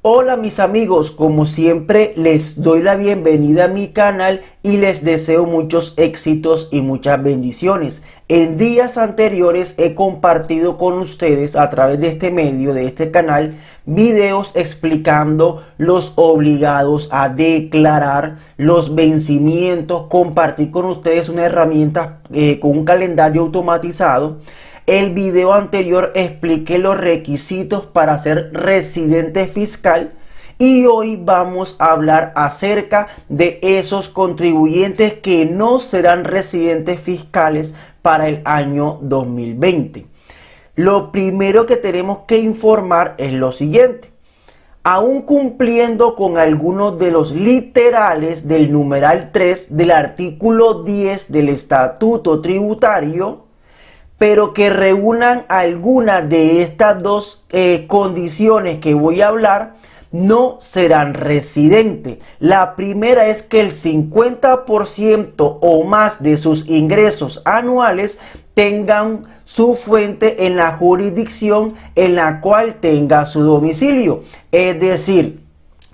Hola mis amigos, como siempre les doy la bienvenida a mi canal y les deseo muchos éxitos y muchas bendiciones. En días anteriores he compartido con ustedes a través de este medio, de este canal, videos explicando los obligados a declarar, los vencimientos. Compartí con ustedes una herramienta con un calendario automatizado. El video anterior expliqué los requisitos para ser residente fiscal y hoy vamos a hablar acerca de esos contribuyentes que no serán residentes fiscales para el año 2020. Lo primero que tenemos que informar es lo siguiente. Aún cumpliendo con algunos de los literales del numeral 3 del artículo 10 del Estatuto Tributario, pero que reúnan algunas de estas dos condiciones que voy a hablar, no serán residentes. La primera es que el 50% o más de sus ingresos anuales tengan su fuente en la jurisdicción en la cual tenga su domicilio. Es decir,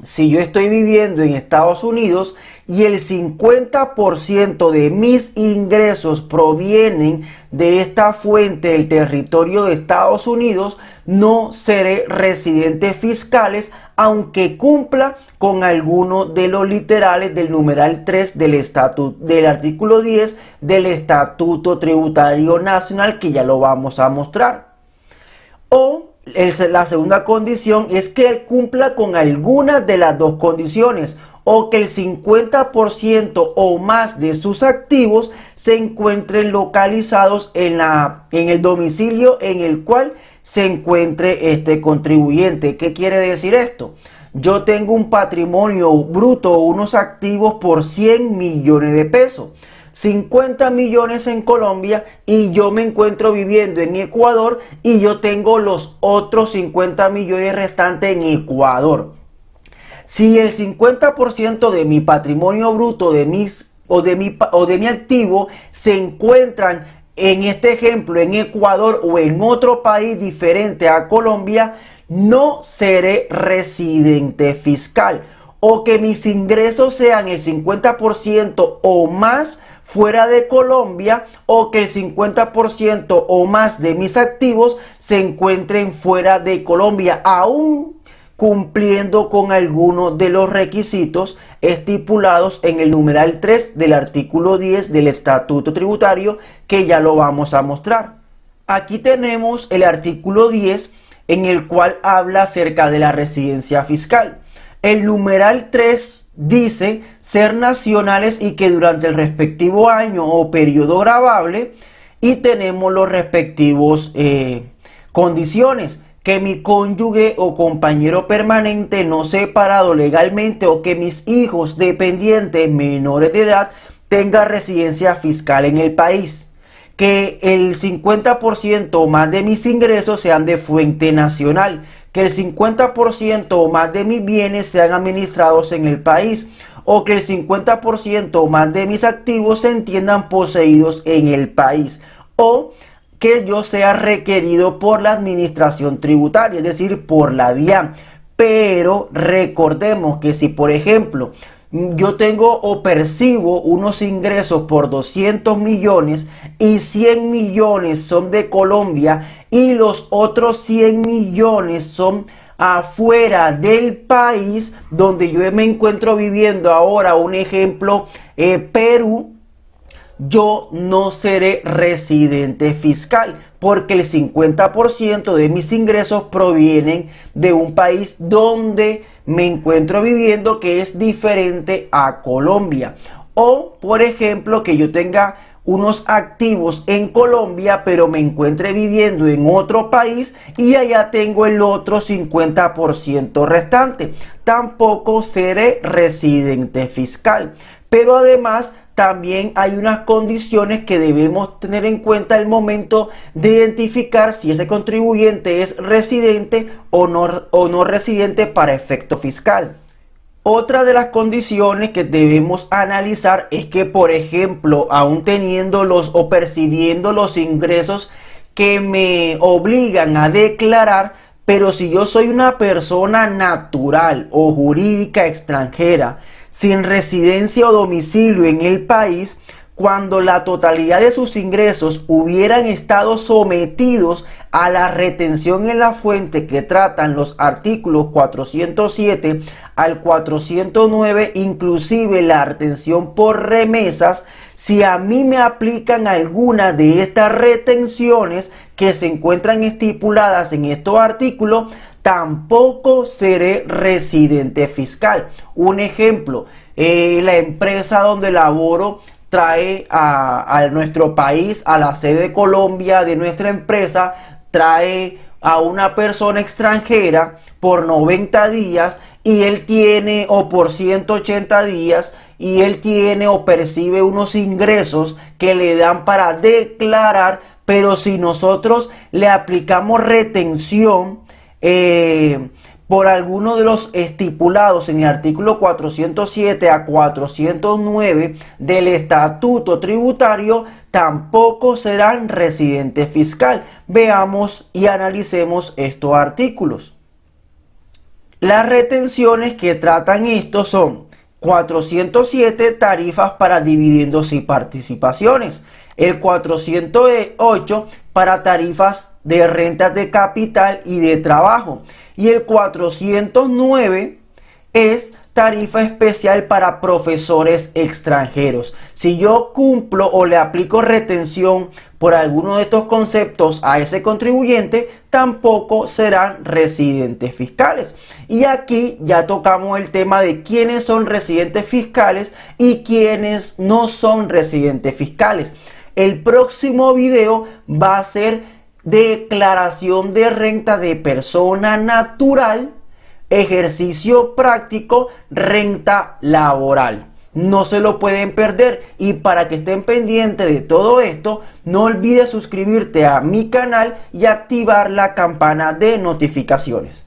si yo estoy viviendo en Estados Unidos y el 50% de mis ingresos provienen de esta fuente del territorio de Estados Unidos, no seré residente fiscales aunque cumpla con alguno de los literales del numeral 3 del artículo 10 del Estatuto Tributario Nacional, que ya lo vamos a mostrar. O la segunda condición es que él cumpla con alguna de las dos condiciones, o que el 50% o más de sus activos se encuentren localizados en el domicilio en el cual se encuentre este contribuyente. ¿Qué quiere decir esto? Yo tengo un patrimonio bruto, unos activos por 100 millones de pesos. 50 millones en Colombia y yo me encuentro viviendo en Ecuador y yo tengo los otros 50 millones restantes en Ecuador. Si el 50% de mi patrimonio bruto de mi activo se encuentran en este ejemplo en Ecuador o en otro país diferente a Colombia, no seré residente fiscal. O que mis ingresos sean el 50% o más fuera de Colombia, o que el 50% o más de mis activos se encuentren fuera de Colombia, aún cumpliendo con algunos de los requisitos estipulados en el numeral 3 del artículo 10 del Estatuto Tributario, que ya lo vamos a mostrar. Aquí tenemos el artículo 10 en el cual habla acerca de la residencia fiscal. El numeral 3 dice ser nacionales y que durante el respectivo año o periodo gravable, y tenemos los respectivos condiciones: que mi cónyuge o compañero permanente no separado legalmente o que mis hijos dependientes menores de edad tengan residencia fiscal en el país, que el 50% o más de mis ingresos sean de fuente nacional, que el 50% o más de mis bienes sean administrados en el país, o que el 50% o más de mis activos se entiendan poseídos en el país, o que yo sea requerido por la administración tributaria, es decir, por la DIAN. Pero recordemos que si, por ejemplo, yo tengo o percibo unos ingresos por 200 millones y 100 millones son de Colombia y los otros 100 millones son afuera del país donde yo me encuentro viviendo ahora, un ejemplo, Perú, yo no seré residente fiscal porque el 50% de mis ingresos provienen de un país donde me encuentro viviendo, que es diferente a Colombia. O, por ejemplo, que yo tenga unos activos en Colombia, pero me encuentre viviendo en otro país y allá tengo el otro 50% restante. Tampoco seré residente fiscal. Pero además, también hay unas condiciones que debemos tener en cuenta al momento de identificar si ese contribuyente es residente o no residente para efecto fiscal. Otra de las condiciones que debemos analizar es que, por ejemplo, aún teniendo o percibiendo los ingresos que me obligan a declarar, Pero si yo soy una persona natural o jurídica extranjera, sin residencia o domicilio en el país, cuando la totalidad de sus ingresos hubieran estado sometidos a la retención en la fuente que tratan los artículos 407 al 409, inclusive la retención por remesas, si a mí me aplican alguna de estas retenciones que se encuentran estipuladas en estos artículos, tampoco seré residente fiscal. Un ejemplo, la empresa donde laboro trae a nuestro país, a la sede de Colombia de nuestra empresa, trae a una persona extranjera por 90 días y él tiene, o por 180 días, y él tiene o percibe unos ingresos que le dan para declarar, pero si nosotros le aplicamos retención por alguno de los estipulados en el artículo 407 a 409 del estatuto tributario, tampoco serán residente fiscal. Veamos y analicemos estos artículos. Las retenciones que tratan esto son 407, tarifas para dividendos y participaciones; el 408 para tarifas de rentas de capital y de trabajo; y el 409 es tarifa especial para profesores extranjeros. Si yo cumplo o le aplico retención por alguno de estos conceptos a ese contribuyente, tampoco serán residentes fiscales. Y aquí ya tocamos el tema de quiénes son residentes fiscales y quiénes no son residentes fiscales. El próximo video va a ser declaración de renta de persona natural, ejercicio práctico, renta laboral. No se lo pueden perder, y para que estén pendientes de todo esto, no olvides suscribirte a mi canal y activar la campana de notificaciones.